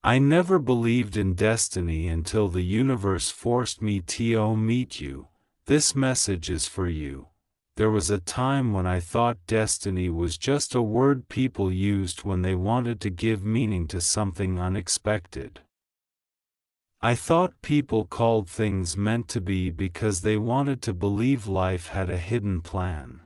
I never believed in destiny until the universe forced me to meet you. This message is for you. There was a time when I thought destiny was just a word people used when they wanted to give meaning to something unexpected. I thought people called things meant to be because they wanted to believe life had a hidden plan.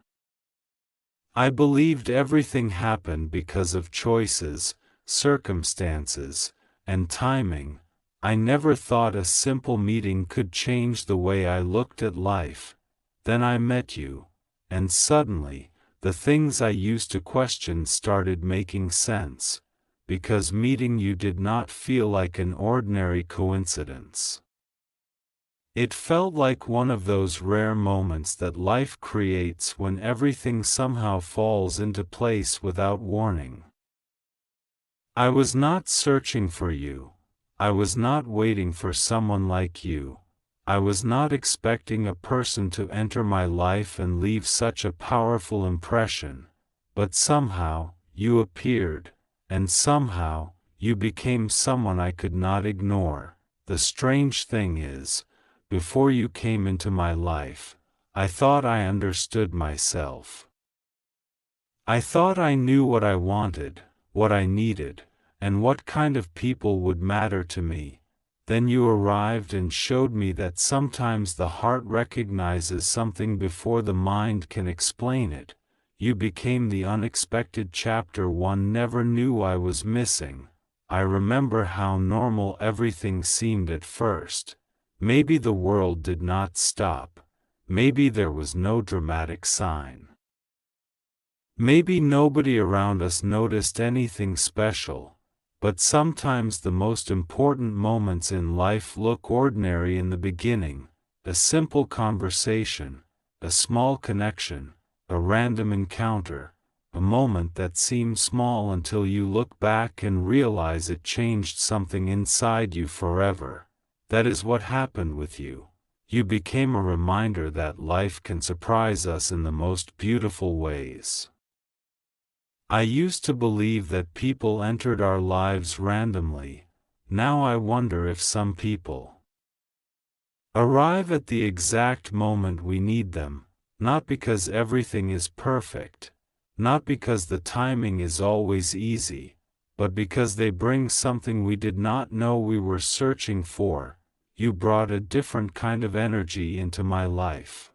I believed everything happened because of choices, circumstances, and timing. I never thought a simple meeting could change the way I looked at life. Then I met you, and suddenly, the things I used to question started making sense, because meeting you did not feel like an ordinary coincidence. It felt like one of those rare moments that life creates when everything somehow falls into place without warning. I was not searching for you. I was not waiting for someone like you. I was not expecting a person to enter my life and leave such a powerful impression, but somehow, you appeared, and somehow, you became someone I could not ignore. The strange thing is, before you came into my life, I thought I understood myself. I thought I knew what I wanted, what I needed, and what kind of people would matter to me. Then you arrived and showed me that sometimes the heart recognizes something before the mind can explain it. You became the unexpected chapter one never knew I was missing. I remember how normal everything seemed at first. Maybe the world did not stop. Maybe there was no dramatic sign. Maybe nobody around us noticed anything special, but sometimes the most important moments in life look ordinary in the beginning. A simple conversation, a small connection, a random encounter, a moment that seems small until you look back and realize it changed something inside you forever. That is what happened with you. You became a reminder that life can surprise us in the most beautiful ways. I used to believe that people entered our lives randomly. Now I wonder if some people arrive at the exact moment we need them, not because everything is perfect, not because the timing is always easy, but because they bring something we did not know we were searching for. You brought a different kind of energy into my life.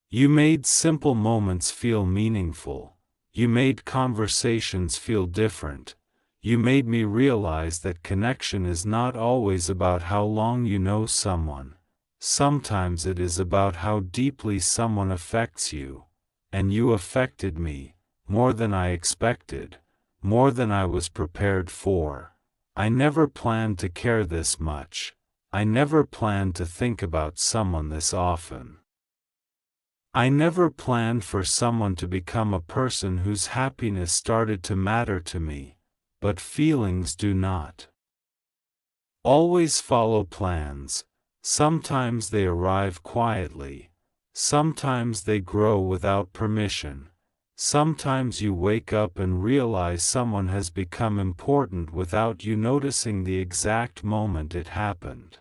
You made simple moments feel meaningful. You made conversations feel different. You made me realize that connection is not always about how long you know someone. Sometimes it is about how deeply someone affects you. And you affected me, more than I expected, more than I was prepared for. I never planned to care this much. I never planned to think about someone this often. I never planned for someone to become a person whose happiness started to matter to me, but feelings do not always follow plans. Sometimes they arrive quietly, sometimes they grow without permission, sometimes you wake up and realize someone has become important without you noticing the exact moment it happened.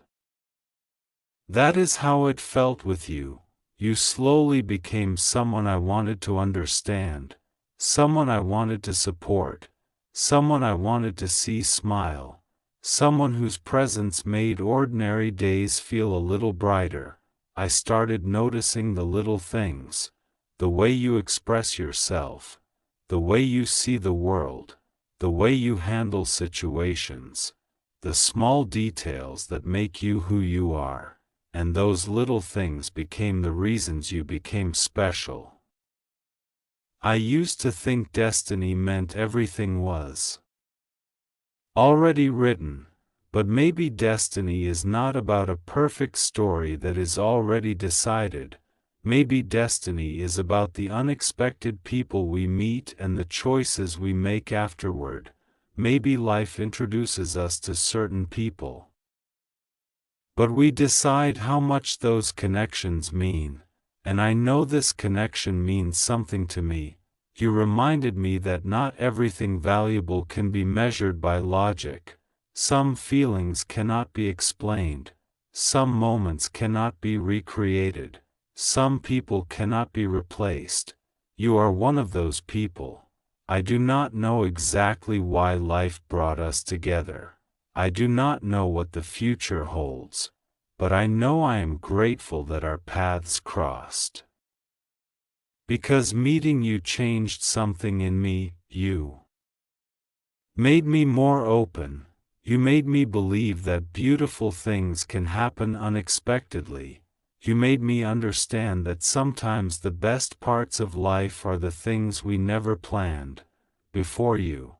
That is how it felt with you. You slowly became someone I wanted to understand, someone I wanted to support, someone I wanted to see smile, someone whose presence made ordinary days feel a little brighter. I started noticing the little things, the way you express yourself, the way you see the world, the way you handle situations, the small details that make you who you are. And those little things became the reasons you became special. I used to think destiny meant everything was already written, but maybe destiny is not about a perfect story that is already decided. Maybe destiny is about the unexpected people we meet and the choices we make afterward. Maybe life introduces us to certain people, but we decide how much those connections mean, and I know this connection means something to me. You reminded me that not everything valuable can be measured by logic. Some feelings cannot be explained. Some moments cannot be recreated. Some people cannot be replaced. You are one of those people. I do not know exactly why life brought us together. I do not know what the future holds. But I know I am grateful that our paths crossed. Because meeting you changed something in me. You made me more open. You made me believe that beautiful things can happen unexpectedly. You made me understand that sometimes the best parts of life are the things we never planned. Before you,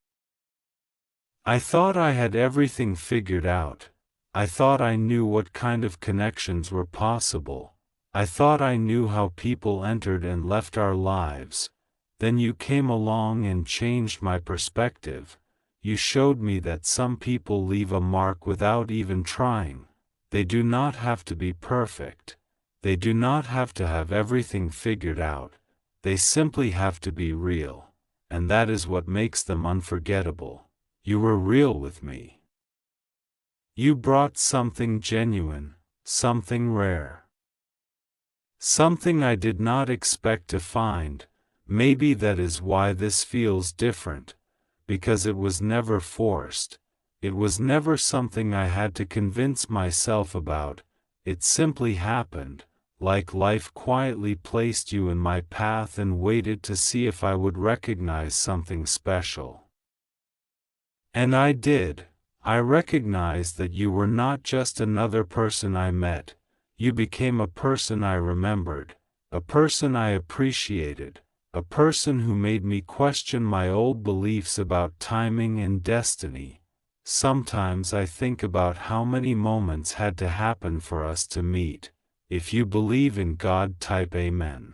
I thought I had everything figured out. I thought I knew what kind of connections were possible. I thought I knew how people entered and left our lives. Then you came along and changed my perspective. You showed me that some people leave a mark without even trying. They do not have to be perfect. They do not have to have everything figured out. They simply have to be real. And that is what makes them unforgettable. You were real with me. You brought something genuine, something rare. Something I did not expect to find. Maybe that is why this feels different. Because it was never forced. It was never something I had to convince myself about. It simply happened, like life quietly placed you in my path and waited to see if I would recognize something special. And I did. I recognized that you were not just another person I met. You became a person I remembered, a person I appreciated. A person who made me question my old beliefs about timing and destiny. Sometimes I think about how many moments had to happen for us to meet. If you believe in God, type Amen.